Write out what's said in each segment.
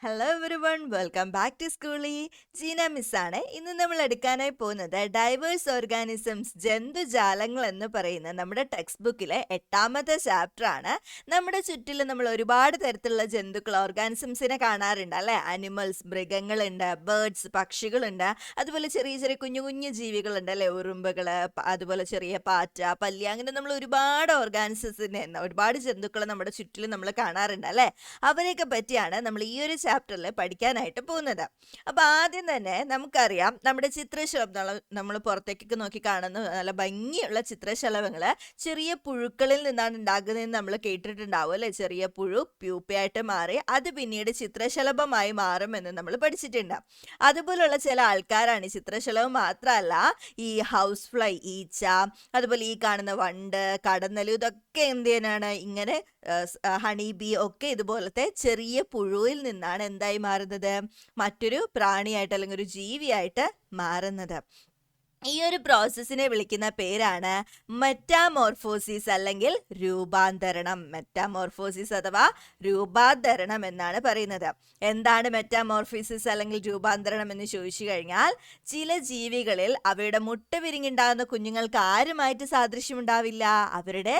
Hello everyone, welcome back to സ്കൂളി. ജീന മിസ്സാണ്. ഇന്ന് നമ്മൾ എടുക്കാനായി പോകുന്നത് ഡൈവേഴ്സ് ഓർഗാനിസംസ്, ജന്തുജാലങ്ങൾ എന്ന് പറയുന്ന നമ്മുടെ ടെക്സ്റ്റ് ബുക്കിലെ 8ാമത്തെ ചാപ്റ്റർ ആണ്. നമ്മുടെ ചുറ്റിലും നമ്മൾ ഒരുപാട് തരത്തിലുള്ള ജന്തുക്കൾ, ഓർഗാനിസംസിനെ കാണാറുണ്ട് അല്ലെ. അനിമൽസ്, മൃഗങ്ങളുണ്ട്, ബേർഡ്സ്, പക്ഷികളുണ്ട്, അതുപോലെ ചെറിയ ചെറിയ കുഞ്ഞു കുഞ്ഞു ജീവികളുണ്ട് അല്ലെ. ഉറുമ്പുകള്, അതുപോലെ ചെറിയ പാറ്റ, പല്ലി, അങ്ങനെ നമ്മൾ ഒരുപാട് ഓർഗാനിസംസിനെ, ഒരുപാട് ജന്തുക്കളെ നമ്മുടെ ചുറ്റിലും നമ്മൾ കാണാറുണ്ട് അല്ലെ. അവരെയൊക്കെ പറ്റിയാണ് നമ്മൾ ഈ ഒരു ചാപ്റ്ററിൽ പഠിക്കാനായിട്ട് പോകുന്നത്. അപ്പൊ ആദ്യം തന്നെ നമുക്കറിയാം, നമ്മുടെ ചിത്രശലഭം നമ്മൾ പുറത്തേക്കൊക്കെ നോക്കി കാണുന്ന നല്ല ഭംഗിയുള്ള ചിത്രശലഭങ്ങള് ചെറിയ പുഴുക്കളിൽ നിന്നാണ് ഉണ്ടാകുന്നതെന്ന് നമ്മൾ കേട്ടിട്ടുണ്ടാവും അല്ലെ. ചെറിയ പുഴു പ്യൂപ്പയായിട്ട് മാറി അത് പിന്നീട് ചിത്രശലഭമായി മാറുമെന്ന് നമ്മൾ പഠിച്ചിട്ടുണ്ട്. അതുപോലുള്ള ചില ആൾക്കാരാണ് ഈ ചിത്രശലഭം മാത്രമല്ല, ഈ ഹൗസ് ഫ്ലൈ, ഈച്ച, അതുപോലെ ഈ കാണുന്ന വണ്ട്, കടന്നലു, ഇതൊക്കെ എന്ത് ചെയ്യാനാണ്, ഇങ്ങനെ ഹണി ബി ഒക്കെ ഇതുപോലത്തെ ചെറിയ പുഴുവിൽ നിന്നാണ് എന്തായി മാറുന്നത്, മറ്റൊരു പ്രാണിയായിട്ട് അല്ലെങ്കിൽ ഒരു ജീവിയായിട്ട് മാറുന്നത്. ഈ ഒരു പ്രോസസ്സിനെ വിളിക്കുന്ന പേരാണ് മെറ്റാമോർഫോസിസ് അല്ലെങ്കിൽ രൂപാന്തരണം. മെറ്റാമോർഫോസിസ് അഥവാ രൂപാന്തരണം എന്നാണ് പറയുന്നത്. എന്താണ് മെറ്റാമോർഫോസിസ് അല്ലെങ്കിൽ രൂപാന്തരണം എന്ന് ചോദിച്ചു കഴിഞ്ഞാൽ, ചില ജീവികളിൽ അവയുടെ മുട്ട വിരിഞ്ഞുണ്ടാകുന്ന കുഞ്ഞുങ്ങൾക്ക് ആരുമായിട്ട് സാദൃശ്യമുണ്ടാവില്ല, അവരുടെ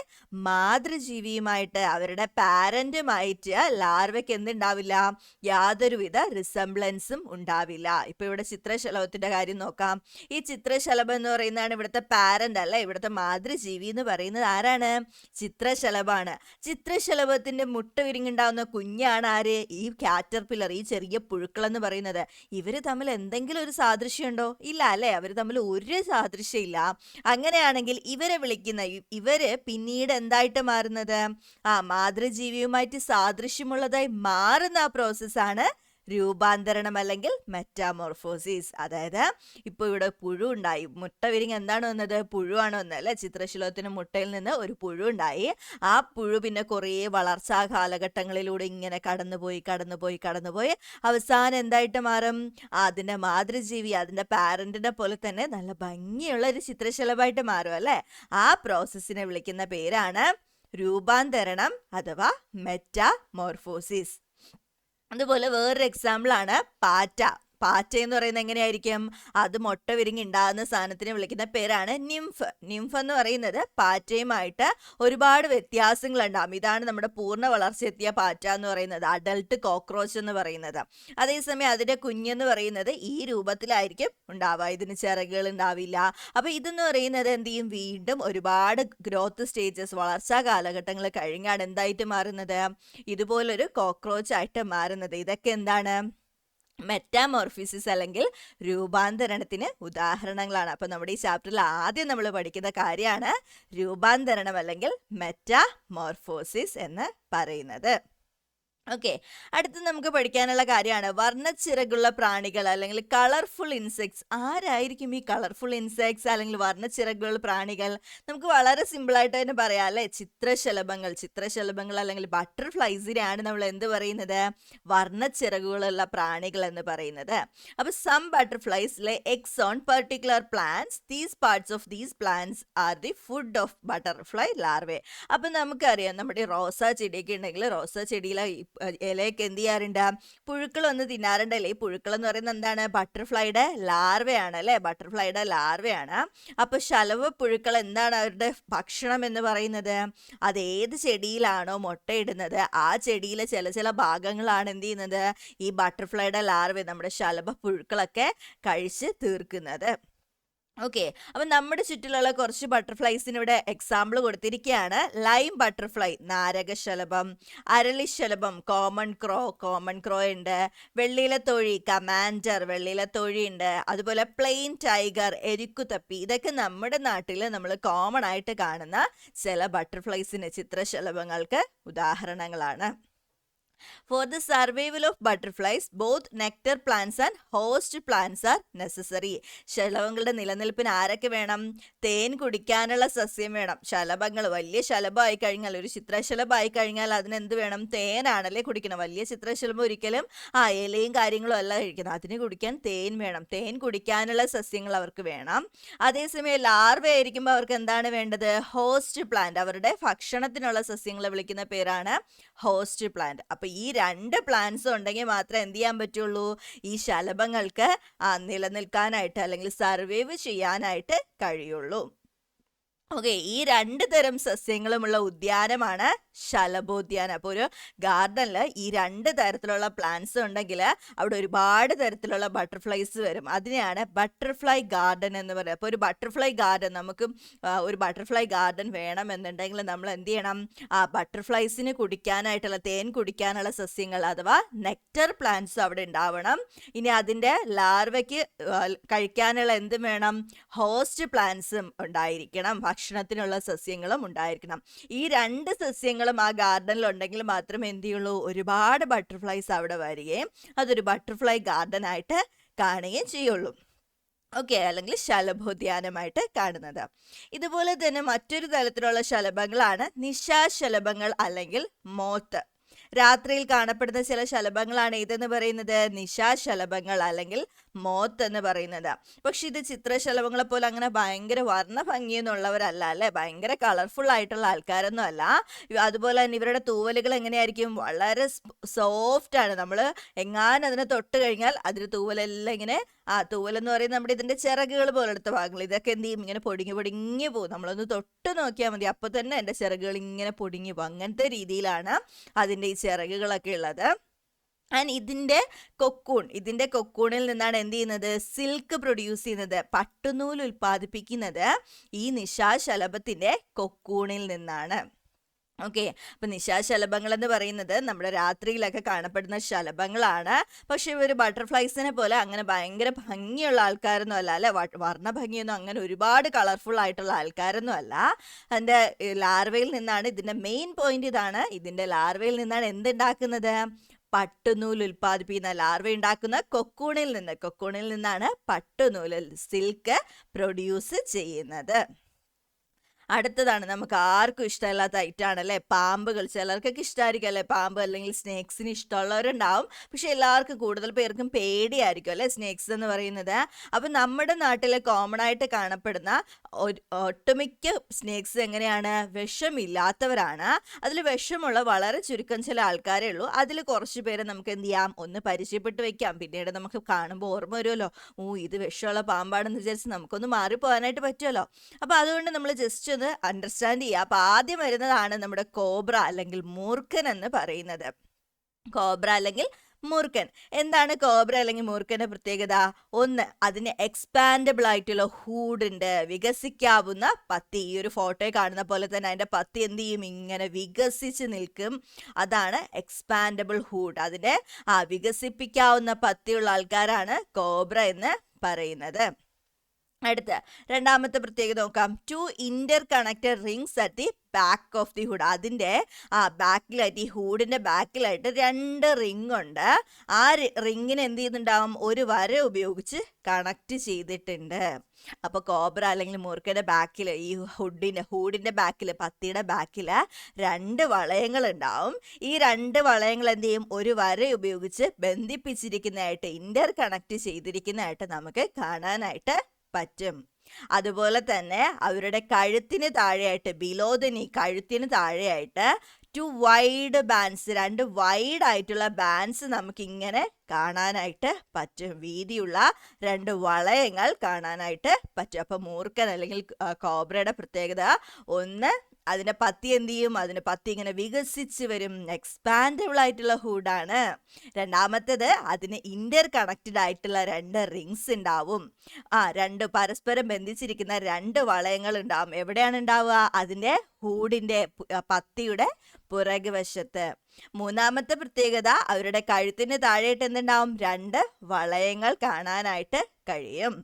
മാതൃജീവിയുമായിട്ട്, അവരുടെ പാരന്റുമായിട്ട് ലാർവയ്ക്ക് എന്തുണ്ടാവില്ല, യാതൊരുവിധ റിസംബ്ലൻസും ഉണ്ടാവില്ല. ഇപ്പൊ ഇവിടെ ചിത്രശലഭത്തിന്റെ കാര്യം നോക്കാം. ഈ ചിത്രശലഭം എന്ന് പറയുന്നതാണ് ഇവിടുത്തെ പാരന്റ് അല്ല, ഇവിടുത്തെ മാതൃജീവി എന്ന് പറയുന്നത് ആരാണ്, ചിത്രശലഭമാണ്. ചിത്രശലഭത്തിന്റെ മുട്ട വിരിഞ്ഞുണ്ടാവുന്ന കുഞ്ഞാണ് ആര്, ഈ കാറ്റർപില്ലർ, ഈ ചെറിയ പുഴുക്കൾ എന്ന് പറയുന്നത്. ഇവര് തമ്മിൽ എന്തെങ്കിലും ഒരു സാദൃശ്യം ഉണ്ടോ, ഇല്ല അല്ലെ. അവർ തമ്മിൽ ഒരു സാദൃശ്യം ഇല്ല. അങ്ങനെയാണെങ്കിൽ ഇവരെ വിളിക്കുന്ന, ഇവര് പിന്നീട് എന്തായിട്ട് മാറുന്നത്, മാതൃജീവിയുമായിട്ട് സാദൃശ്യമുള്ളതായി മാറുന്ന ആ പ്രോസസ്സാണ് രൂപാന്തരണം അല്ലെങ്കിൽ മെറ്റാമോർഫോസിസ്. അതായത് ഇപ്പൊ ഇവിടെ പുഴു ഉണ്ടായി, മുട്ട വിരിഞ്ഞ് എന്താണ് വന്നത്, പുഴുവാണ് വന്നത് അല്ലെ. ചിത്രശലഭത്തിന് മുട്ടയിൽ നിന്ന് ഒരു പുഴു ഉണ്ടായി. ആ പുഴു പിന്നെ കുറേ വളർച്ചാ കാലഘട്ടങ്ങളിലൂടെ ഇങ്ങനെ കടന്നുപോയി അവസാനം എന്തായിട്ട് മാറും, അതിന്റെ മാതൃജീവി, അതിന്റെ പാരന്റിനെ പോലെ തന്നെ നല്ല ഭംഗിയുള്ള ഒരു ചിത്രശലഭമായിട്ട് മാറും അല്ലെ. ആ പ്രോസസ്സിനെ വിളിക്കുന്ന പേരാണ് രൂപാന്തരണം അഥവാ മെറ്റാമോർഫോസിസ്. അതുപോലെ വേറൊരു എക്സാമ്പിൾ ആണ് പാറ്റ. പാറ്റ എന്ന് പറയുന്നത് എങ്ങനെയായിരിക്കും, അത് മുട്ട വിരിഞ്ഞ് ഉണ്ടാകുന്ന സാധനത്തിനെ വിളിക്കുന്ന പേരാണ് നിംഫ്. നിംഫ് എന്ന് പറയുന്നത് പാറ്റയുമായിട്ട് ഒരുപാട് വ്യത്യാസങ്ങളുണ്ടാകും. ഇതാണ് നമ്മുടെ പൂർണ്ണ വളർച്ചയെത്തിയ പാറ്റ എന്ന് പറയുന്നത്, അഡൽട്ട് കോക്രോച്ച് എന്ന് പറയുന്നത്. അതേസമയം അതിന്റെ കുഞ്ഞെന്ന് പറയുന്നത് ഈ രൂപത്തിലായിരിക്കും ഉണ്ടാവുക, ഇതിന് ചിറകുകൾ ഉണ്ടാവില്ല. അപ്പൊ ഇതെന്ന് പറയുന്നത് എന്ത് ചെയ്യും, വീണ്ടും ഒരുപാട് ഗ്രോത്ത് സ്റ്റേജസ്, വളർച്ചാ കാലഘട്ടങ്ങൾ കഴിഞ്ഞാണ് എന്തായിട്ട് മാറുന്നത്, ഇതുപോലൊരു കോക്രോച്ച് ആയിട്ട് മാറുന്നത്. ഇതൊക്കെ എന്താണ്, മെറ്റാമോർഫിസിസ് അല്ലെങ്കിൽ രൂപാന്തരണത്തിന് ഉദാഹരണങ്ങളാണ്. അപ്പൊ നമ്മുടെ ഈ ചാപ്റ്ററിൽ ആദ്യം നമ്മൾ പഠിക്കുന്ന കാര്യമാണ് രൂപാന്തരണം അല്ലെങ്കിൽ മെറ്റാമോർഫോസിസ് എന്ന് പറയുന്നത്. ഓക്കെ, അടുത്ത് നമുക്ക് പഠിക്കാനുള്ള കാര്യമാണ് വർണ്ണച്ചിറകുള്ള പ്രാണികൾ അല്ലെങ്കിൽ കളർഫുൾ ഇൻസെക്ട്സ്. ആരായിരിക്കും ഈ കളർഫുൾ ഇൻസെക്ട്സ് അല്ലെങ്കിൽ വർണ്ണച്ചിറകുള്ള പ്രാണികൾ? നമുക്ക് വളരെ സിമ്പിൾ ആയിട്ട് തന്നെ പറയാം അല്ലെ, ചിത്രശലഭങ്ങൾ അല്ലെങ്കിൽ ബട്ടർഫ്ലൈസിനെയാണ് നമ്മൾ എന്ത് പറയുന്നത്, വർണ്ണച്ചിറകുകളുള്ള പ്രാണികൾ എന്ന് പറയുന്നത്. അപ്പൊ some butterflies lay eggs on particular plants. These parts of these plants are the food of butterfly larvae. അപ്പൊ നമുക്കറിയാം, നമ്മുടെ റോസാ ചെടിയൊക്കെ ഉണ്ടെങ്കിൽ റോസാ ചെടിയിലെ ഇലയൊക്കെ എന്ത് ചെയ്യാറുണ്ട്, പുഴുക്കൾ വന്ന് തിന്നാറുണ്ടല്ലേ. ഈ പുഴുക്കൾ എന്ന് പറയുന്നത് എന്താണ്, ബട്ടർഫ്ലൈയുടെ ലാർവയാണ് അല്ലെ, ബട്ടർഫ്ലൈയുടെ ലാർവയാണ്. അപ്പൊ ശലഭ പുഴുക്കൾ എന്താണ് അവരുടെ ഭക്ഷണം എന്ന് പറയുന്നത്, അത് ഏത് ചെടിയിലാണോ മുട്ടയിടുന്നത് ആ ചെടിയിലെ ചില ഭാഗങ്ങളാണ് എന്ത് ചെയ്യുന്നത്, ഈ ബട്ടർഫ്ലൈയുടെ ലാർവ, നമ്മുടെ ശലഭ പുഴുക്കളൊക്കെ കഴിച്ച് തീർക്കുന്നത്. ഓക്കെ, അപ്പൊ നമ്മുടെ ചുറ്റിലുള്ള കുറച്ച് ബട്ടർഫ്ലൈസിന് ഇവിടെ എക്സാമ്പിൾ കൊടുത്തിരിക്കുകയാണ്. ലൈം ബട്ടർഫ്ലൈ, നാരകശലഭം, അരളിശലഭം, കോമൺ ക്രോ ഉണ്ട്, വെള്ളിയിലത്തോഴി, കമാൻഡർ, വെള്ളിയിലത്തോഴി ഉണ്ട്, അതുപോലെ പ്ലെയിൻ ടൈഗർ, എരിക്കുതപ്പി. ഇതൊക്കെ നമ്മുടെ നാട്ടിൽ നമ്മൾ കോമൺ ആയിട്ട് കാണുന്ന ചില ബട്ടർഫ്ലൈസിന്, ചിത്രശലഭങ്ങൾക്ക് ഉദാഹരണങ്ങളാണ്. For the survival of butterflies, both nectar plants and host plants are necessary. ശലഭങ്ങളുടെ നിലനിൽപ്പിന് ആരൊക്കെ വേണം, തേൻ കുടിക്കാനുള്ള സസ്യം വേണം. ശലഭങ്ങൾ വലിയ ശലഭമായി കഴിഞ്ഞാൽ, ഒരു ചിത്രശലഭമായി കഴിഞ്ഞാൽ അതിനെന്ത് വേണം, തേനാണല്ലേ കുടിക്കണം. വലിയ ചിത്രശലഭം ഒരിക്കലും ഇലയും കാര്യങ്ങളും അല്ല കഴിക്കുന്നത്, അതിന് കുടിക്കാൻ തേൻ വേണം. തേൻ കുടിക്കാനുള്ള സസ്യങ്ങൾ അവർക്ക് വേണം. അതേസമയം ലാർവ ആയിരിക്കുമ്പോൾ അവർക്ക് എന്താണ് വേണ്ടത്, ഹോസ്റ്റ് പ്ലാന്റ്, അവരുടെ ഭക്ഷണത്തിനുള്ള സസ്യങ്ങളെ വിളിക്കുന്ന പേരാണ് ഹോസ്റ്റ് പ്ലാന്റ്. അപ്പൊ അപ്പൊ ഈ രണ്ട് പ്ലാന്റ്സും ഉണ്ടെങ്കിൽ മാത്രമേ എന്ത് ചെയ്യാൻ പറ്റുള്ളൂ, ഈ ശലഭങ്ങൾക്ക് നിലനിൽക്കാനായിട്ട് അല്ലെങ്കിൽ സർവൈവ് ചെയ്യാനായിട്ട് കഴിയുള്ളൂ. ഓക്കെ, ഈ രണ്ട് തരം സസ്യങ്ങളുമുള്ള ഉദ്യാനമാണ് ശലഭോദ്യാനം. അപ്പോൾ ഒരു ഗാർഡനിൽ ഈ രണ്ട് തരത്തിലുള്ള പ്ലാന്റ്സ് ഉണ്ടെങ്കിൽ അവിടെ ഒരുപാട് തരത്തിലുള്ള ബട്ടർഫ്ലൈസ് വരും. അതിനെയാണ് ബട്ടർഫ്ലൈ ഗാർഡൻ എന്ന് പറയുന്നത്. അപ്പോൾ ഒരു ബട്ടർഫ്ലൈ ഗാർഡൻ, നമുക്ക് ഒരു ബട്ടർഫ്ലൈ ഗാർഡൻ വേണമെന്നുണ്ടെങ്കിൽ നമ്മൾ എന്ത് ചെയ്യണം, ബട്ടർഫ്ലൈസിന് കുടിക്കാനായിട്ടുള്ള തേൻ കുടിക്കാനുള്ള സസ്യങ്ങൾ അഥവാ നെക്ടർ പ്ലാന്റ്സ് അവിടെ ഉണ്ടാവണം. ഇനി അതിൻ്റെ ലാർവയ്ക്ക് കഴിക്കാനുള്ള എന്തും വേണം, ഹോസ്റ്റ് പ്ലാന്റ്സും ഉണ്ടായിരിക്കണം, ഭക്ഷണത്തിനുള്ള സസ്യങ്ങളും ഉണ്ടായിരിക്കണം. ഈ രണ്ട് സസ്യങ്ങളും ആ ഗാർഡനിൽ ഉണ്ടെങ്കിൽ മാത്രമേ എന്ത് ചെയ്യുള്ളൂ, ഒരുപാട് ബട്ടർഫ്ലൈസ് അവിടെ വരികയും അതൊരു ബട്ടർഫ്ലൈ ഗാർഡൻ ആയിട്ട് കാണുകയും ചെയ്യുള്ളൂ. ഓക്കെ, അല്ലെങ്കിൽ ശലഭോദ്യാനമായിട്ട് കാണുന്നത്. ഇതുപോലെ തന്നെ മറ്റൊരു തരത്തിലുള്ള ശലഭങ്ങളാണ് നിശാശലഭങ്ങൾ അല്ലെങ്കിൽ മോത്ത്. രാത്രിയിൽ കാണപ്പെടുന്ന ചില ശലഭങ്ങളാണ് ഇതെന്ന് പറയുന്നത് നിശാശലഭങ്ങൾ അല്ലെങ്കിൽ മോത്ത് എന്ന് പറയുന്നത്. പക്ഷെ ഇത് ചിത്രശലഭങ്ങളെ പോലെ അങ്ങനെ ഭയങ്കര വർണ്ണഭംഗിയൊന്നുള്ളവരല്ല അല്ലേ, ഭയങ്കര കളർഫുൾ ആയിട്ടുള്ള ആൾക്കാരൊന്നും അല്ല. അതുപോലെ തന്നെ ഇവരുടെ തൂവലുകൾ എങ്ങനെയായിരിക്കും, വളരെ സോഫ്റ്റ് ആണ്. നമ്മൾ എങ്ങാനും അതിനെ തൊട്ട് കഴിഞ്ഞാൽ അതിന് തൂവലെല്ലാം ഇങ്ങനെ, തൂവലെന്ന് പറയുന്നത് നമ്മുടെ ഇതിന്റെ ചിറകുകൾ പോലെടുത്ത ഭാഗങ്ങൾ, ഇതൊക്കെ എന്ത് ചെയ്യും, ഇങ്ങനെ പൊടിഞ്ഞു പൊടിഞ്ഞു പോകും. നമ്മളൊന്ന് തൊട്ട് നോക്കിയാൽ മതി, അപ്പൊ തന്നെ എൻ്റെ ചിറകുകൾ ഇങ്ങനെ പൊടിഞ്ഞു പോകും. അങ്ങനത്തെ രീതിയിലാണ് അതിൻ്റെ ഈ ചിറകുകളൊക്കെ ഉള്ളത്. ആൻഡ് ഇതിന്റെ കൊക്കൂണിൽ നിന്നാണ് എന്ത് ചെയ്യുന്നത്, സിൽക്ക് പ്രൊഡ്യൂസ് ചെയ്യുന്നത്, പട്ടുനൂൽ ഉൽപ്പാദിപ്പിക്കുന്നത് ഈ നിശാശലഭത്തിന്റെ കൊക്കൂണിൽ നിന്നാണ്. ഓക്കെ, അപ്പൊ നിശാശലഭങ്ങൾ എന്ന് പറയുന്നത് നമ്മുടെ രാത്രിയിലൊക്കെ കാണപ്പെടുന്ന ശലഭങ്ങളാണ്. പക്ഷെ ഇവർ ബട്ടർഫ്ലൈസിനെ പോലെ അങ്ങനെ ഭയങ്കര ഭംഗിയുള്ള ആൾക്കാരൊന്നും അല്ല അല്ലെ, വർണ്ണഭംഗിയൊന്നും അങ്ങനെ ഒരുപാട് കളർഫുൾ ആയിട്ടുള്ള ആൾക്കാരൊന്നും അല്ല. അതിന്റെ ലാർവയിൽ നിന്നാണ്, ഇതിന്റെ മെയിൻ പോയിന്റ് ഇതാണ്, ഇതിന്റെ ലാർവയിൽ നിന്നാണ് എന്തുണ്ടാക്കുന്നത്, പട്ടുനൂൽ ഉൽപ്പാദിപ്പിക്കുന്ന, ലാർവ ഉണ്ടാക്കുന്ന കൊക്കൂണിൽ നിന്നാണ് പട്ടുനൂൽ സിൽക്ക് പ്രൊഡ്യൂസ് ചെയ്യുന്നത്. അടുത്തതാണ് നമുക്ക് ആർക്കും ഇഷ്ടമല്ലാത്ത ഐറ്റാണ് അല്ലേ, പാമ്പുകൾ. ചിലർക്കൊക്കെ ഇഷ്ടമായിരിക്കും അല്ലേ പാമ്പ്, അല്ലെങ്കിൽ സ്നേക്സിന് ഇഷ്ടമുള്ളവരുണ്ടാവും. പക്ഷെ എല്ലാവർക്കും, കൂടുതൽ പേർക്കും പേടിയായിരിക്കും അല്ലേ സ്നേക്സ് എന്ന് പറയുന്നത്. അപ്പം നമ്മുടെ നാട്ടിൽ കോമൺ ആയിട്ട് കാണപ്പെടുന്ന ഒട്ടുമിക്ക സ്നേക്സ് എങ്ങനെയാണ്, വിഷമില്ലാത്തവരാണ്. അതിൽ വിഷമുള്ള വളരെ ചുരുക്കം ചില ആൾക്കാരേ ഉള്ളൂ. അതിൽ കുറച്ച് പേരെ നമുക്ക് എന്ത് ചെയ്യാം, ഒന്ന് പരിചയപ്പെട്ട് വെക്കാം. പിന്നീട് നമുക്ക് കാണുമ്പോൾ ഓർമ്മ വരുമല്ലോ, ഇത് വിഷമുള്ള പാമ്പാണെന്ന് വിചാരിച്ച് നമുക്കൊന്ന് മാറിപ്പോകാനായിട്ട് പറ്റുമല്ലോ. അപ്പം അതുകൊണ്ട് നമ്മൾ ജസ്റ്റ് ഒന്ന് അണ്ടർസ്റ്റാൻഡ് ചെയ്യുക. അപ്പൊ ആദ്യം വരുന്നതാണ് നമ്മുടെ കോബ്ര അല്ലെങ്കിൽ മൂർഖൻ എന്ന് പറയുന്നത്. കോബ്ര അല്ലെങ്കിൽ മൂർഖൻ. എന്താണ് കോബ്ര അല്ലെങ്കിൽ മൂർഖന്റെ പ്രത്യേകത? ഒന്ന്, അതിന് എക്സ്പാൻഡബിൾ ആയിട്ടുള്ള ഹൂഡുണ്ട്, വികസിക്കാവുന്ന പത്തി. ഈ ഒരു ഫോട്ടോയിൽ കാണുന്ന പോലെ തന്നെ അതിന്റെ പത്തി എന്ത് ചെയ്യും, ഇങ്ങനെ വികസിച്ച് നിൽക്കും. അതാണ് എക്സ്പാൻഡബിൾ ഹൂഡ്. അതിന്റെ വികസിപ്പിക്കാവുന്ന പത്തിയുള്ള ആൾക്കാരാണ് കോബ്ര എന്ന് പറയുന്നത്. അടുത്ത രണ്ടാമത്തെ പ്രത്യേകത നോക്കാം. 2 Inter connected rings at the back of the hood. അതിൻ്റെ ബാക്കിലായിട്ട്, ഈ ഹൂഡിൻ്റെ ബാക്കിലായിട്ട് 2 റിങ് ഉണ്ട്. ആ റിങ്ങിന് എന്ത് ചെയ്യുന്നുണ്ടാവും, ഒരു വര ഉപയോഗിച്ച് കണക്ട് ചെയ്തിട്ടുണ്ട്. അപ്പോൾ കോബ്ര അല്ലെങ്കിൽ മൂർഖൻ്റെ ബാക്കിൽ, ഈ ഹൂഡിൻ്റെ ബാക്കിൽ, പത്തിയുടെ ബാക്കിൽ 2 വളയങ്ങൾ ഉണ്ടാവും. ഈ 2 വളയങ്ങൾ എന്ത് ചെയ്യും, ഒരു വര ഉപയോഗിച്ച് ബന്ധിപ്പിച്ചിരിക്കുന്നതായിട്ട്, ഇന്റർ കണക്ട് ചെയ്തിരിക്കുന്നതായിട്ട് നമുക്ക് കാണാനായിട്ട് പറ്റും. അതുപോലെ തന്നെ അവരുടെ കഴുത്തിന് താഴെയായിട്ട്, ബിലോ ദ നീ, കഴുത്തിന് താഴെയായിട്ട് 2 വൈഡ് ബാൻഡ്സ്, 2 വൈഡ് ആയിട്ടുള്ള ബാൻഡ്സ് നമുക്ക് ഇങ്ങനെ കാണാനായിട്ട് പറ്റും. വീതിയുള്ള 2 വളയങ്ങൾ കാണാനായിട്ട് പറ്റും. അപ്പൊ മൂർഖൻ അല്ലെങ്കിൽ കോബ്രയുടെ പ്രത്യേകത ഒന്ന്, അതിന്റെ പത്തി എന്ത് ചെയ്യും, അതിന്റെ പത്തി ഇങ്ങനെ വികസിച്ച് വരും, എക്സ്പാൻഡബിൾ ആയിട്ടുള്ള ഹൂഡാണ്. രണ്ടാമത്തേത്, അതിന് ഇന്റർ കണക്റ്റഡ് ആയിട്ടുള്ള 2 റിങ്സ് ഉണ്ടാവും. 2 പരസ്പരം ബന്ധിച്ചിരിക്കുന്ന 2 വളയങ്ങൾ ഉണ്ടാവും. എവിടെയാണ് ഉണ്ടാവുക, അതിന്റെ ഹൂഡിന്റെ പത്തിയുടെ പുറകു വശത്ത്. മൂന്നാമത്തെ പ്രത്യേകത, അവരുടെ കഴുത്തിന് താഴെയിട്ട് എന്തുണ്ടാവും, 2 വളയങ്ങൾ കാണാനായിട്ട് കഴിയും.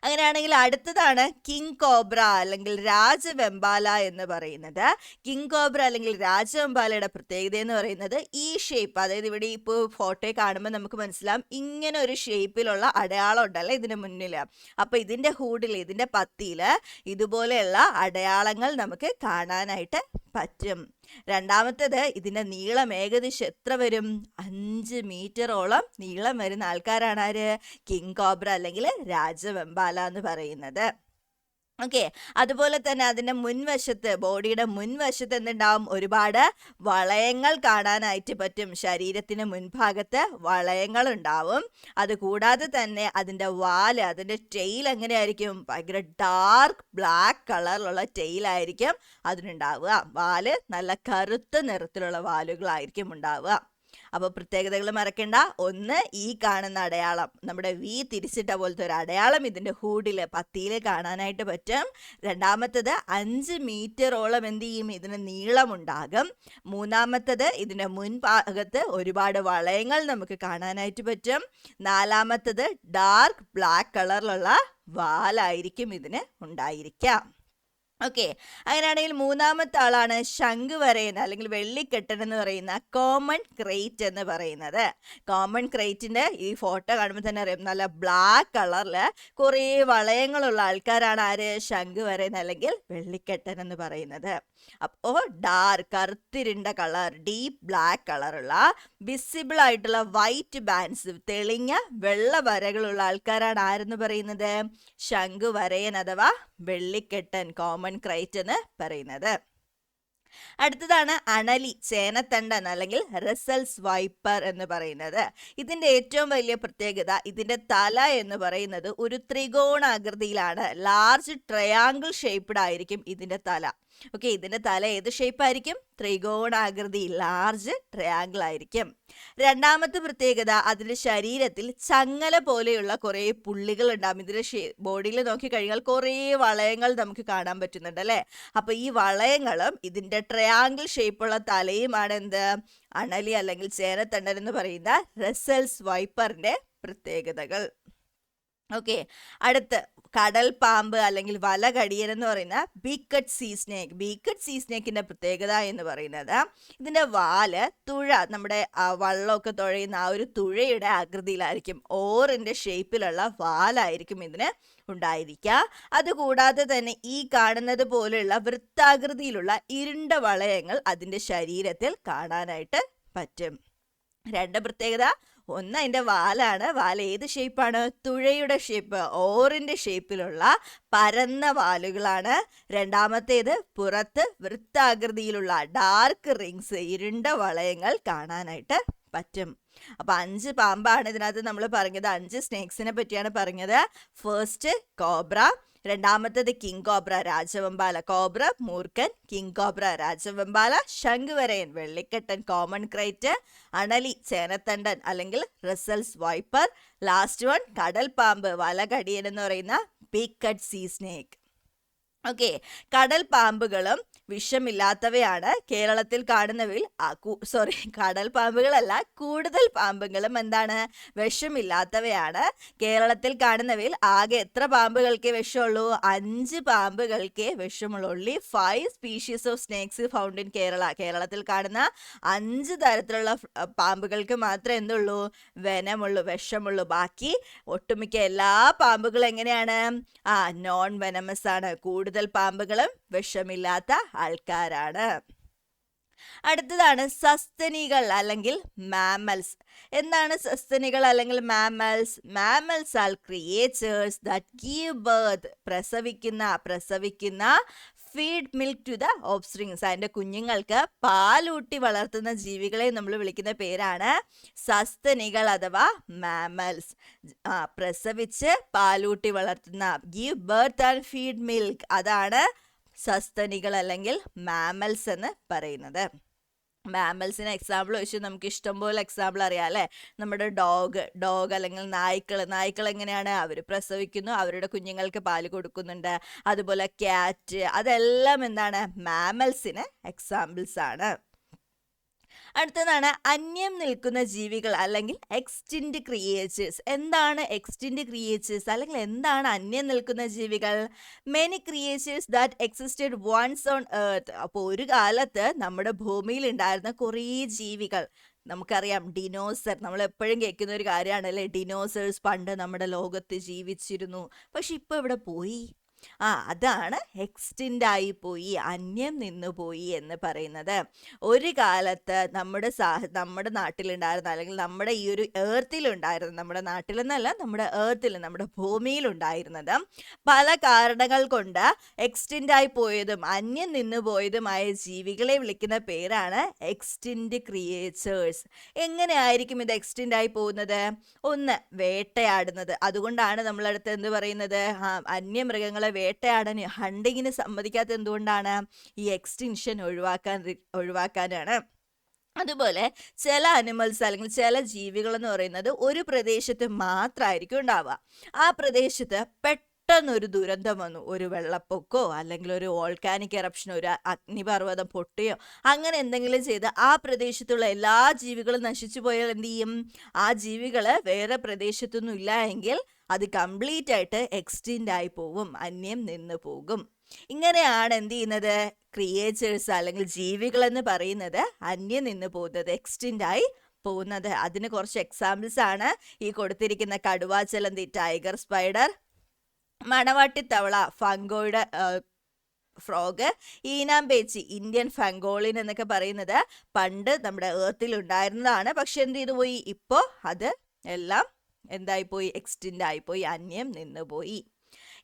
അങ്ങനെയാണെങ്കിൽ അടുത്തതാണ് കിങ് കോബ്ര അല്ലെങ്കിൽ രാജവെമ്പാല എന്ന് പറയുന്നത്. കിങ് കോബ്ര അല്ലെങ്കിൽ രാജവെമ്പാലയുടെ പ്രത്യേകത എന്ന് പറയുന്നത് ഈ ഷേപ്പ്, അതായത് ഇവിടെ ഇപ്പോൾ ഫോട്ടോയിൽ കാണുമ്പോൾ നമുക്ക് മനസ്സിലാവും, ഇങ്ങനെ ഒരു ഷേപ്പിലുള്ള അടയാളം ഉണ്ടല്ലേ ഇതിന് മുന്നിൽ. അപ്പൊ ഇതിന്റെ ഹൂഡിൽ, ഇതിന്റെ പത്തിയിൽ ഇതുപോലെയുള്ള അടയാളങ്ങൾ നമുക്ക് കാണാനായിട്ട് പറ്റും. രണ്ടാമത്തേത്, ഇതിന്റെ നീളം ഏകദേശം എത്ര വരും, 5 മീറ്ററോളം നീളം വരുന്ന ആൾക്കാരാണ് ആര്, കിങ് കോബ്ര അല്ലെങ്കിൽ രാജവെമ്പാല എന്ന് പറയുന്നത്. ഓക്കെ. അതുപോലെ തന്നെ അതിന്റെ മുൻവശത്ത്, ബോഡിയുടെ മുൻവശത്ത് എന്തുണ്ടാവും? ഒരുപാട് വളയങ്ങൾ കാണാനായിട്ട് പറ്റും. ശരീരത്തിന് മുൻഭാഗത്ത് വളയങ്ങൾ ഉണ്ടാവും. അതുകൂടാതെ തന്നെ അതിന്റെ വാല്, അതിന്റെ ടെയിൽ എങ്ങനെയായിരിക്കും? ഭയങ്കര ഡാർക്ക് ബ്ലാക്ക് കളറിലുള്ള ടെയിലായിരിക്കും അതിനുണ്ടാവുക. വാല് നല്ല കറുത്ത നിറത്തിലുള്ള വാലുകളായിരിക്കും ഉണ്ടാവുക. അപ്പോൾ പ്രത്യേകതകൾ മറക്കണ്ട. ഒന്ന്, ഈ കാണുന്ന അടയാളം, നമ്മുടെ വി തിരിച്ചിട്ട പോലത്തെ ഒരു അടയാളം ഇതിന്റെ ഹൂഡില്, പത്തിയില് കാണാനായിട്ട് പറ്റും. രണ്ടാമത്തത് 5 മീറ്ററോളം എന്ത് ചെയ്യും? ഇതിന് നീളമുണ്ടാകും. മൂന്നാമത്തത് ഇതിന്റെ മുൻഭാഗത്ത് ഒരുപാട് വളയങ്ങൾ നമുക്ക് കാണാനായിട്ട് പറ്റും. നാലാമത്തത് ഡാർക്ക് ബ്ലാക്ക് കളറിലുള്ള വാലായിരിക്കും ഇതിന് ഉണ്ടായിരിക്കാം. ഓക്കെ. അങ്ങനെയാണെങ്കിൽ മൂന്നാമത്തെ ആളാണ് ശംഖുവരയൻ അല്ലെങ്കിൽ വെള്ളിക്കെട്ടൻ എന്ന് പറയുന്ന കോമൺ ക്രേറ്റ് എന്ന് പറയുന്നത്. കോമൺ ക്രേറ്റിന്റെ ഈ ഫോട്ടോ കാണുമ്പോൾ തന്നെ അറിയാം, നല്ല ബ്ലാക്ക് കളറില് കുറേ വളയങ്ങളുള്ള ആൾക്കാരാണ് ആര്? ശംഖുവരയൻ അല്ലെങ്കിൽ വെള്ളിക്കെട്ടൻ എന്ന് പറയുന്നത്. അപ്പോൾ ഡാർക്ക്, കറുത്തിരുണ്ട കളർ, ഡീപ്പ് ബ്ലാക്ക് കളറുള്ള വിസിബിൾ ആയിട്ടുള്ള വൈറ്റ് ബാൻഡ്സ്, തെളിഞ്ഞ വെള്ള വരകളുള്ള ആൾക്കാരാണ് ആരെന്ന് പറയുന്നത്? ശംഖുവരയൻ അഥവാ വെള്ളിക്കെട്ടൻ, കോമൺ ക്രൈറ്റ് എന്ന് പറയുന്നത്. അടുത്തതാണ് അണലി, ചേനത്തണ്ടൻ അല്ലെങ്കിൽ റസൽസ് വൈപ്പർ എന്ന് പറയുന്നത്. ഇതിന്റെ ഏറ്റവും വലിയ പ്രത്യേകത, ഇതിന്റെ തല എന്ന് പറയുന്നത് ഒരു ത്രികോണാകൃതിയിലാണ്. ലാർജ് ട്രയാങ്കിൾ ഷേപ്പ്ഡ് ആയിരിക്കും ഇതിന്റെ തല. ഓക്കെ. ഇതിന്റെ തല ഏത് ഷേപ്പ് ആയിരിക്കും? ത്രികോണാകൃതി, ലാർജ് ട്രയാങ്കിൾ ആയിരിക്കും. രണ്ടാമത്തെ പ്രത്യേകത, അതിന്റെ ശരീരത്തിൽ ചങ്ങല പോലെയുള്ള കുറെ പുള്ളികൾ ഉണ്ടാകും. ഇതിന്റെ ബോഡിയിൽ നോക്കിക്കഴിഞ്ഞാൽ കുറെ വളയങ്ങൾ നമുക്ക് കാണാൻ പറ്റുന്നുണ്ട് അല്ലെ? അപ്പൊ ഈ വളയങ്ങളും ഇതിന്റെ ട്രയാങ്കിൾ ഷേപ്പുള്ള തലയുമാണ് എന്ത്? അണലി അല്ലെങ്കിൽ ചേനത്തണ്ടൻ എന്ന് പറയുന്ന റസൽസ് വൈപ്പറിന്റെ പ്രത്യേകതകൾ. ഓക്കെ. അടുത്ത് കടൽ പാമ്പ് അല്ലെങ്കിൽ വലകടിയൻ എന്ന് പറയുന്ന ബീക്കട്ട് സീ സ്നേക്ക്. ബീക്കട്ട് സീ സ്നേക്കിന്റെ പ്രത്യേകത എന്ന് പറയുന്നത് ഇതിന്റെ വാല് തുഴ, നമ്മുടെ വള്ളമൊക്കെ തുഴയുന്ന ആ ഒരു തുഴയുടെ ആകൃതിയിലായിരിക്കും. ഓറിന്റെ ഷേപ്പിലുള്ള വാലായിരിക്കും ഇതിന് ഉണ്ടായിരിക്കുക. അതുകൂടാതെ തന്നെ ഈ കാണുന്നത് പോലെയുള്ള വൃത്താകൃതിയിലുള്ള ഇരുണ്ട വളയങ്ങൾ അതിന്റെ ശരീരത്തിൽ കാണാനായിട്ട് പറ്റും. രണ്ട് പ്രത്യേകത, ഒന്ന് അതിന്റെ വാലാണ്. വാൽ ഏത് ഷേപ്പാണ്? തുഴയുടെ ഷേപ്പ്, ഓറിന്റെ ഷേപ്പിലുള്ള പരന്ന വാലുകളാണ്. രണ്ടാമത്തേത് പുറത്ത് വൃത്താകൃതിയിലുള്ള ഡാർക്ക് റിങ്സ്, ഇരുണ്ട വളയങ്ങൾ കാണാനായിട്ട് പറ്റും. അപ്പൊ 5 പാമ്പാണ് ഇതിനകത്ത് നമ്മൾ പറഞ്ഞത്. 5 സ്നേക്സിനെ പറ്റിയാണ് പറഞ്ഞത്. ഫസ്റ്റ് കോബ്ര, രണ്ടാമത്തേത് കിങ് കോബ്ര രാജവെമ്പാല, കോബ്ര മൂർഖൻ, കിങ് കോബ്ര രാജവെമ്പാല, ശംഖുവരയൻ വെള്ളിക്കെട്ടൻ കോമൺ ക്രൈറ്റ്, അണലി ചേനത്തണ്ടൻ അല്ലെങ്കിൽ റസൽസ് വൈപ്പർ, ലാസ്റ്റ് വൺ കടൽ പാമ്പ് വലകടിയൻ എന്ന് പറയുന്ന ബീക്കട്ട് സീ സ്നേക്ക്. ഓക്കെ. കടൽ പാമ്പുകളും വിഷമില്ലാത്തവയാണ്. കേരളത്തിൽ കാണുന്നവയിൽ കടൽ പാമ്പുകളല്ല, കൂടുതൽ പാമ്പുകളും എന്താണ്? വിഷമില്ലാത്തവയാണ്. കേരളത്തിൽ കാണുന്നവയിൽ ആകെ എത്ര പാമ്പുകൾക്കേ വിഷമുള്ളൂ? 5 പാമ്പുകൾക്കേ വിഷമുള്ളൂ. Only 5 species of snakes found in Kerala. കേരളത്തിൽ കാണുന്ന 5 തരത്തിലുള്ള പാമ്പുകൾക്ക് മാത്രമേ എന്തുള്ളൂ? വെനമുള്ളൂ, വിഷമുള്ളൂ. ബാക്കി ഒട്ടുമിക്ക എല്ലാ പാമ്പുകളും എങ്ങനെയാണ്? നോൺ വെനമസ് ആണ്. കൂടുതൽ പാമ്പുകളും വിഷമില്ലാത്ത ആൾക്കാരാണ്. അടുത്തതാണ് സസ്തനികൾ അല്ലെങ്കിൽ മാമൽസ്. എന്താണ് സസ്തനികൾ അല്ലെങ്കിൽ mammals? Mammals are creatures that give birth, പ്രസവിക്കുന്ന feed milk to the offsprings. അതിന്റെ കുഞ്ഞുങ്ങൾക്ക് പാലൂട്ടി വളർത്തുന്ന ജീവികളെ നമ്മൾ വിളിക്കുന്ന പേരാണ് സസ്തനികൾ അഥവാ മാമൽസ്. പ്രസവിച്ച് പാലൂട്ടി വളർത്തുന്ന, give birth and feed milk, അതാണ് സസ്തനികൾ അല്ലെങ്കിൽ മാമൽസ് എന്ന് പറയുന്നത്. മാമൽസിന് എക്സാമ്പിൾ വെച്ച് നമുക്ക് ഇഷ്ടംപോലെ എക്സാമ്പിൾ അറിയാം അല്ലേ? നമ്മുടെ ഡോഗ് അല്ലെങ്കിൽ നായ്ക്കൾ എങ്ങനെയാണ്? അവർ പ്രസവിക്കുന്നു, അവരുടെ കുഞ്ഞുങ്ങൾക്ക് പാല് കൊടുക്കുന്നുണ്ട്. അതുപോലെ ക്യാറ്റ്, അതെല്ലാം എന്താണ്? മാമൽസിന് എക്സാമ്പിൾസ് ആണ്. അടുത്തതാണ് അന്യം നിൽക്കുന്ന ജീവികൾ അല്ലെങ്കിൽ എക്സ്റ്റിൻറ്റ് ക്രിയേച്ചേഴ്സ്. എന്താണ് എക്സ്റ്റിൻറ്റ് ക്രിയേച്ചേഴ്സ് അല്ലെങ്കിൽ എന്താണ് അന്യം നിൽക്കുന്ന ജീവികൾ? Many creatures that existed once on earth. അപ്പോൾ ഒരു കാലത്ത് നമ്മുടെ ഭൂമിയിൽ ഉണ്ടായിരുന്ന കുറേ ജീവികൾ, നമുക്കറിയാം ഡിനോസർ, നമ്മൾ എപ്പോഴും കേൾക്കുന്ന ഒരു കാര്യമാണല്ലേ, ഡിനോസേഴ്സ് പണ്ട് നമ്മുടെ ലോകത്ത് ജീവിച്ചിരുന്നു. പക്ഷെ ഇപ്പോൾ എവിടെ പോയി? അതാണ് എക്സ്റ്റിൻഡ് ആയി പോയി, അന്യം നിന്നുപോയി എന്ന് പറയുന്നത്. ഒരു കാലത്ത് നമ്മുടെ നാട്ടിലുണ്ടായിരുന്ന, അല്ലെങ്കിൽ നമ്മുടെ ഈ ഒരു ഏർത്തിലുണ്ടായിരുന്ന, നമ്മുടെ നാട്ടിലെന്നല്ല, നമ്മുടെ ഏർത്തിൽ, നമ്മുടെ ഭൂമിയിലുണ്ടായിരുന്നത് പല കാരണങ്ങൾ കൊണ്ട് എക്സ്റ്റിൻഡ് ആയി പോയതും അന്യം നിന്നു പോയതുമായ ജീവികളെ വിളിക്കുന്ന പേരാണ് എക്സ്റ്റിൻഡ് ക്രിയേച്ചേഴ്സ്. എങ്ങനെയായിരിക്കും ഇത് എക്സ്റ്റിൻഡ് ആയി പോകുന്നത്? ഒന്ന്, വേട്ടയാടുന്നത്. അതുകൊണ്ടാണ് നമ്മളടുത്ത് എന്ത് പറയുന്നത്, അന്യമൃഗങ്ങളെ വേട്ടയാടാൻ, ഹണ്ടിങ്ങിന് സമ്മതിക്കാത്ത എന്തുകൊണ്ടാണ്? ഈ എക്സ്റ്റിൻഷൻ ഒഴിവാക്കാനാണ്. അതുപോലെ ചില അനിമൽസ് അല്ലെങ്കിൽ ചില ജീവികൾ എന്ന് പറയുന്നത് ഒരു പ്രദേശത്ത് മാത്രമായിരിക്കും ഉണ്ടാവുക. ആ പ്രദേശത്ത് പെട്ടെന്നൊരു ദുരന്തം വന്നു, ഒരു വെള്ളപ്പൊക്കോ അല്ലെങ്കിൽ ഒരു വോൾക്കാനിക് എറപ്ഷനോ, ഒരു അഗ്നിപർവ്വതം പൊട്ടുകയോ അങ്ങനെ എന്തെങ്കിലും ചെയ്ത് ആ പ്രദേശത്തുള്ള എല്ലാ ജീവികളും നശിച്ചു പോയാൽ എന്ത് ചെയ്യും? ആ ജീവികൾ വേറെ പ്രദേശത്തൊന്നും ഇല്ല എങ്കിൽ അത് കംപ്ലീറ്റ് ആയിട്ട് എക്സ്റ്റിൻഡ് ആയി പോവും, അന്യം നിന്ന് പോകും. ഇങ്ങനെയാണ് എന്ത് ചെയ്യുന്നത്, ക്രിയേച്ചേഴ്സ് അല്ലെങ്കിൽ ജീവികൾ എന്ന് പറയുന്നത് അന്യം നിന്ന് പോകുന്നത്, എക്സ്റ്റിൻഡ് ആയി പോകുന്നത്. അതിന് കുറച്ച് എക്സാമ്പിൾസ് ആണ് ഈ കൊടുത്തിരിക്കുന്ന കടുവ ചിലന്തി, ടൈഗർ സ്പൈഡർ, മണവാട്ടിത്തവള, ഫംഗോയുടെ ഫ്രോഗ്, ഈനാമ്പേച്ചി, ഇന്ത്യൻ ഫംഗോളിൻ എന്നൊക്കെ പറയുന്നത് പണ്ട് നമ്മുടെ ഏർത്തിൽ ഉണ്ടായിരുന്നതാണ്. പക്ഷെ എന്ത് ചെയ്തു പോയി, ഇപ്പോൾ അത് എല്ലാം എന്തായിപ്പോയി, എക്സ്റ്റിൻഡ് ആയിപ്പോയി, അന്യം നിന്നുപോയി.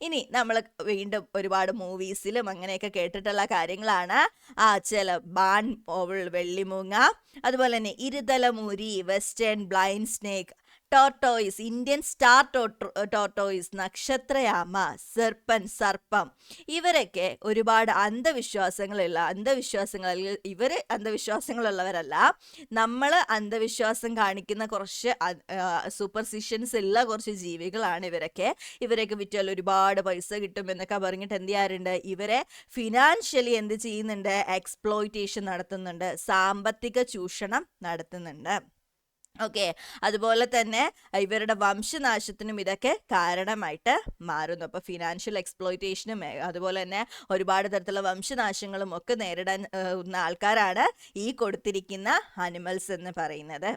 ഇനി നമ്മൾ വീണ്ടും ഒരുപാട് മൂവീസിലും അങ്ങനെയൊക്കെ കേട്ടിട്ടുള്ള കാര്യങ്ങളാണ്. ചില ബാൺ ഓവൾ, വെള്ളിമൂങ്ങ, അതുപോലെ തന്നെ ഇരുതലമൂരി, western blind snake, tortoise, Indian star tortoise, നക്ഷത്രയാമ, സർപ്പം, ഇവരൊക്കെ ഒരുപാട് അന്ധവിശ്വാസങ്ങൾ, ഇവര് അന്ധവിശ്വാസങ്ങളുള്ളവരല്ല, നമ്മൾ അന്ധവിശ്വാസം കാണിക്കുന്ന കുറച്ച് സൂപ്പർസിഷൻസ് ഉള്ള കുറച്ച് ജീവികളാണ് ഇവരൊക്കെ വിറ്റാൽ ഒരുപാട് പൈസ കിട്ടും എന്നൊക്കെ പറഞ്ഞിട്ട് എന്ത് ചെയ്യാറുണ്ട്, ഇവരെ ഫിനാൻഷ്യലി എന്ത് ചെയ്യുന്നുണ്ട്, എക്സ്പ്ലോയിറ്റേഷൻ നടത്തുന്നുണ്ട്, സാമ്പത്തിക ചൂഷണം നടത്തുന്നുണ്ട്. ഓക്കെ, അതുപോലെ തന്നെ ഇവരുടെ വംശനാശത്തിനും ഇതൊക്കെ കാരണമായിട്ട് മാറുന്നു. അപ്പോൾ ഫിനാൻഷ്യൽ എക്സ്പ്ലോയിറ്റേഷനും അതുപോലെ തന്നെ ഒരുപാട് തരത്തിലുള്ള വംശനാശങ്ങളും ഒക്കെ നേരിടാൻ ആൾക്കാരാണ് ഈ കൊടുത്തിരിക്കുന്ന അനിമൽസ് എന്ന് പറയുന്നത്.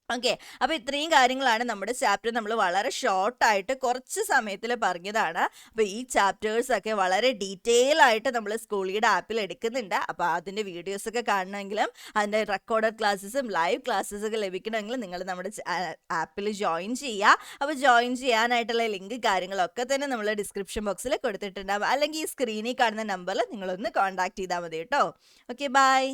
ഓക്കെ, അപ്പോൾ ഇത്രയും കാര്യങ്ങളാണ് നമ്മുടെ ചാപ്റ്റർ. നമ്മൾ വളരെ ഷോർട്ടായിട്ട് കുറച്ച് സമയത്തിൽ പറഞ്ഞതാണ്. അപ്പോൾ ഈ ചാപ്റ്റേഴ്സ് ഒക്കെ വളരെ ഡീറ്റെയിൽ ആയിട്ട് നമ്മൾ സ്കൂളിയുടെ ആപ്പിൽ എടുക്കുന്നുണ്ട്. അപ്പോൾ അതിൻ്റെ വീഡിയോസൊക്കെ കാണണമെങ്കിലും അതിൻ്റെ റെക്കോർഡഡ് ക്ലാസ്സസും ലൈവ് ക്ലാസ്സസൊക്കെ ലഭിക്കണമെങ്കിലും നിങ്ങൾ നമ്മുടെ ആപ്പിൽ ജോയിൻ ചെയ്യുക. അപ്പോൾ ജോയിൻ ചെയ്യാനായിട്ടുള്ള ലിങ്ക് കാര്യങ്ങളൊക്കെ തന്നെ നമ്മൾ ഡിസ്ക്രിപ്ഷൻ ബോക്സിൽ കൊടുത്തിട്ടുണ്ടാവും, അല്ലെങ്കിൽ ഈ സ്ക്രീനിൽ കാണുന്ന നമ്പറിൽ നിങ്ങളൊന്ന് കോൺടാക്ട് ചെയ്താൽ മതി കേട്ടോ. Okay, by.